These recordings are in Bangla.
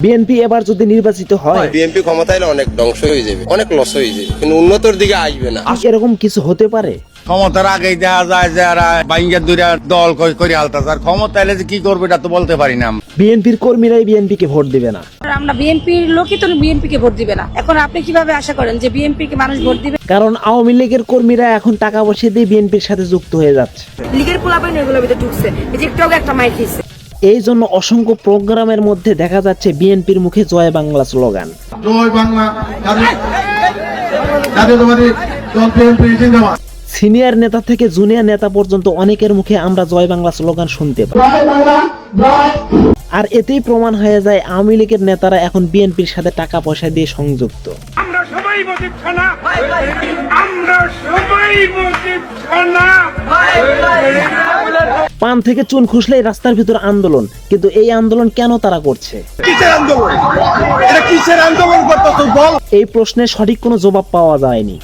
বিএনপি এবার যদি নির্বাচিত হয়, বিএনপি ক্ষমতায় এলে অনেক ধ্বংস হয়ে যাবে, অনেক লস হয়ে যাবে, কিন্তু উন্নতর দিকে আসবে না। এরকম কিছু হতে পারে। ক্ষমতার আগেই দেখা যায় যে বাইঙ্গা দুইটা দল করে হালতাছে, আর ক্ষমতা এলে যে কি করবে এটা তো বলতে পারি না। বিএনপির কর্মীরাই বিএনপিকে ভোট দিবে না। আমরা বিএনপির লোকই তো বিএনপিকে ভোট দিবে না। এখন আপনি কিভাবে আশা করেন যে বিএনপিকে মানুষ ভোট দিবে? কারণ আওয়ামী লীগের কর্মীরা এখন টাকা পয়সা দিয়ে বিএনপির সাথে যুক্ত হয়ে যাচ্ছে। লীগের পোলাপাইন এগুলোর ভিতরে ঢুকছে, এই যে একটু আগে একটা মাইক খেয়েছে। এই জন্য অসংখ্য প্রোগ্রামের মধ্যে দেখা যাচ্ছে বিএনপির মুখে জয় বাংলা স্লোগান। জয় বাংলা, জাতীয়তাবাদী দল বিএনপি জিন্দাবাদ। সিনিয়র নেতা থেকে জুনিয়র নেতা পর্যন্ত অনেকের মুখে আমরা জয় বাংলা স্লোগান শুনতে পাই। আর এতেই প্রমাণ হয়ে যায় আওয়ামী লীগের নেতারা এখন বিএনপির সাথে টাকা পয়সা দিয়ে সংযুক্ত। আমরা সবাই মুজিব খানা, আমরা সবাই মুজিব খানা। পান থেকে চুন খুসলেই রাস্তার ভিতর আন্দোলন, কিন্তু এই আন্দোলন কেন তারা করছে? কিসের আন্দোলন? এটা কিসের আন্দোলন করতেছ বল? এই প্রশ্নের সঠিক কোনো জবাব পাওয়া যায়নি।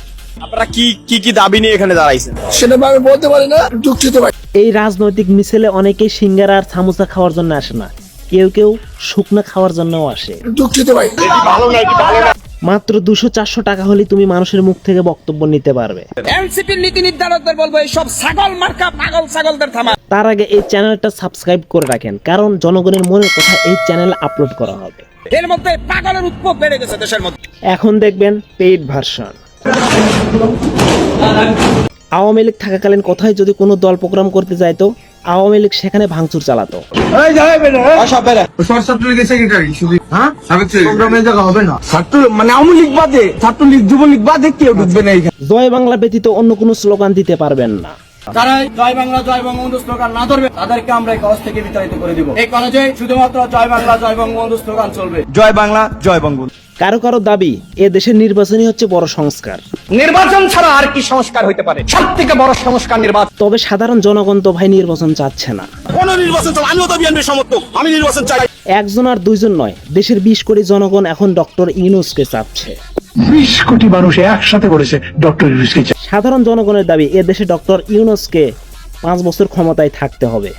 আপনারা কি দাবি নিয়ে এখানে দাঁড়াইছেন? সেটা আমি বলতে পারি না, দুঃখিত ভাই। এই রাজনৈতিক মিছিলে অনেকেই সিঙ্গারা আর সামোসা খাওয়ার জন্য আসে না, কেউ কেউ শুকনো খাওয়ার জন্যও আসে। দুঃখিত ভাই। মাত্র 200-400 টাকা হলে তুমি মানুষের মুখ থেকে বক্তব্য নিতে পারবে। এনসিপির নীতি নির্ধারকদের বলবো এই সব ছাগল মার্কা পাগল ছাগলদের থামা। তার আগে এই চ্যানেলটা সাবস্ক্রাইব করে রাখেন, কারণ জনগণের মনের কথা এই চ্যানেলে আপলোড করা হবে। এর মধ্যে পাগলের উৎপদ বেড়ে গেছে দেশের মধ্যে। এখন দেখবেন পেইড ভার্সন। আওয়ামী লীগ থাকাকালীন কোথায় যদি কোনো দল প্রোগ্রাম করতে যায়, তো আওয়ামী লীগ সেখানে ভাঙচুর চালাতো। ছাত্রলীগের সেক্রেটারি শুধু, হ্যাঁ, প্রোগ্রামে জায়গা হবে না। মানে আওয়ামী লীগ বাদে, ছাত্রলীগ যুবলীগ বাদে কেউ ঢুকবে না এখানে। জয় বাংলা ব্যতীত অন্য কোনো স্লোগান দিতে পারবেন না। তারা জয় বাংলা জয় বঙ্গবন্ধু স্লোগান না ধরবে, তাদেরকে আমরা এই কলেজ থেকে বিতাড়িত করে দিব। এই কলেজে শুধুমাত্র জয় বাংলা জয় বঙ্গবন্ধু স্লোগান চলবে। জয় বাংলা জয় বঙ্গবন্ধু। কারো কারো দাবি এ দেশের নির্বাচনই হচ্ছে বড় সংস্কার। নির্বাচন ছাড়া আর কি সংস্কার হইতে পারে? সবথেকে বড় সংস্কার নির্বাচন। তবে সাধারণ জনগণ তো ভাই নির্বাচন চাচ্ছে না। কোন নির্বাচন চাই? আমিও তো বিএনপির সমর্থক, আমি নির্বাচন চাই। একজন আর দুইজন নয়, দেশের 20 কোটি জনগণ এখন ডক্টর ইউনূসকে চাচ্ছে। 20 কোটি মানুষ একসাথে করেছে ডক্টর ইউনূসকে। সাধারণ জনগণের দাবি এ দেশে ডক্টর ইউনূসকে 5 বছর ক্ষমতায় থাকতে হবে।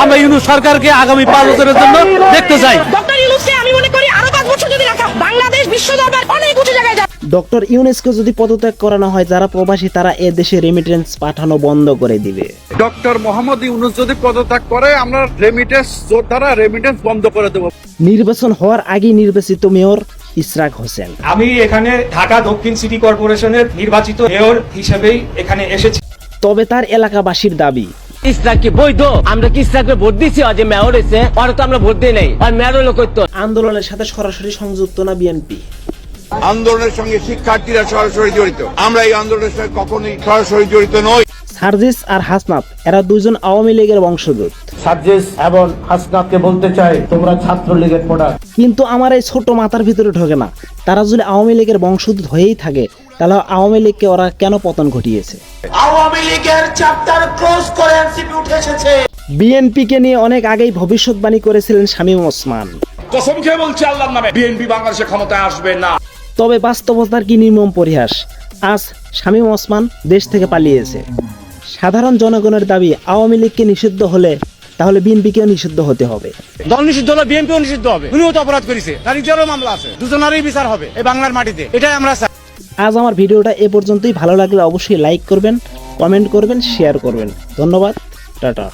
আমরা ইউনূস সরকারকে আগামী 5 বছরের জন্য দেখতে চাই। ডক্টর ইউনূসকে আমি মনে করি আরো 5 বছর যদি রাখা, বাংলাদেশ বিশ্ব দরবার অনেক উঁচু জায়গায় যাবে। ডক্টর ইউনূসকে যদি পদত্যাগ করানো হয়, যারা প্রবাসী তারা এ দেশে রেমিটেন্স পাঠানো বন্ধ করে দিবে। ডক্টর মোহাম্মদ ইউনূস যদি পদত্যাগ করে, আমরা রেমিটেন্স যোদ্ধারা রেমিটেন্স বন্ধ করে দেব। নির্বাচন হওয়ার আগেই নির্বাচিত মেয়র ইশরাক হোসেন। আমি এখানে ঢাকা দক্ষিণ সিটি কর্পোরেশনের নির্বাচিত মেয়র হিসেবেই এখানে এসেছি। তবে তার এলাকাবাসীর দাবি, ইসরাক কি বৈধ? আমরা কি ইসরাককে ভোট দিছি? যে মেয়র হয়েছে আর তো আমরা ভোট দিই নাই, আর মেয়র লোক তো। আন্দোলনের সাথে সরাসরি সংযুক্ত না বিএনপি। আন্দোলনের সঙ্গে শিক্ষার্থীরা সরাসরি জড়িত, আমরা এই আন্দোলনের সঙ্গে কখনোই সরাসরি জড়িত নই। সার্জিস আর হাসনাত এরা দুইজন আওয়ামী লীগের বংশোদ্ভূত। সার্জিস এবং হাসনাতকে বলতে চাই, তোমরা ছাত্রলীগের প্রোডাক্ট। কিন্তু আমার এই ছোট মাথার ভিতরে ঢোকে না, তারা যদি আওয়ামী লীগের বংশোদ্ভূত হয়েই থাকে, তাহলে আওয়ামী লীগকে ওরা কেন পতন ঘটিয়েছে? আওয়ামী লীগের চ্যাপ্টার ক্লোজ করে এনসিপি উঠে এসেছে। বিএনপিকে নিয়ে অনেক আগেই ভবিষ্যৎবাণী করেছিলেন শামীম ওসমান। কসম খেয়ে বলছি আল্লাহর নামে, বিএনপি বাংলাদেশে ক্ষমতায় আসবে না। তবে বাস্তবতার কি নির্মম পরিহাস, আজ শামীম ওসমান দেশ থেকে পালিয়েছে। সাধারণ জনগণের দাবি আওয়ামী লীগকে নিষিদ্ধ হলে তাহলে বিএনপিকেও নিষিদ্ধ হতে হবে। দল নিষিদ্ধ হলে বিএনপিও নিষিদ্ধ হবে। উনিও তো অপরাধ করেছে, তার নিজেরও মামলা আছে, দুজনেরই বিচার হবে এই বাংলার মাটিতে, এটাই আমরা চাই। আজ আমার ভিডিওটা এ পর্যন্তই। ভালো লাগলে অবশ্যই লাইক করবেন, কমেন্ট করবেন, শেয়ার করবেন। ধন্যবাদ, টাটা।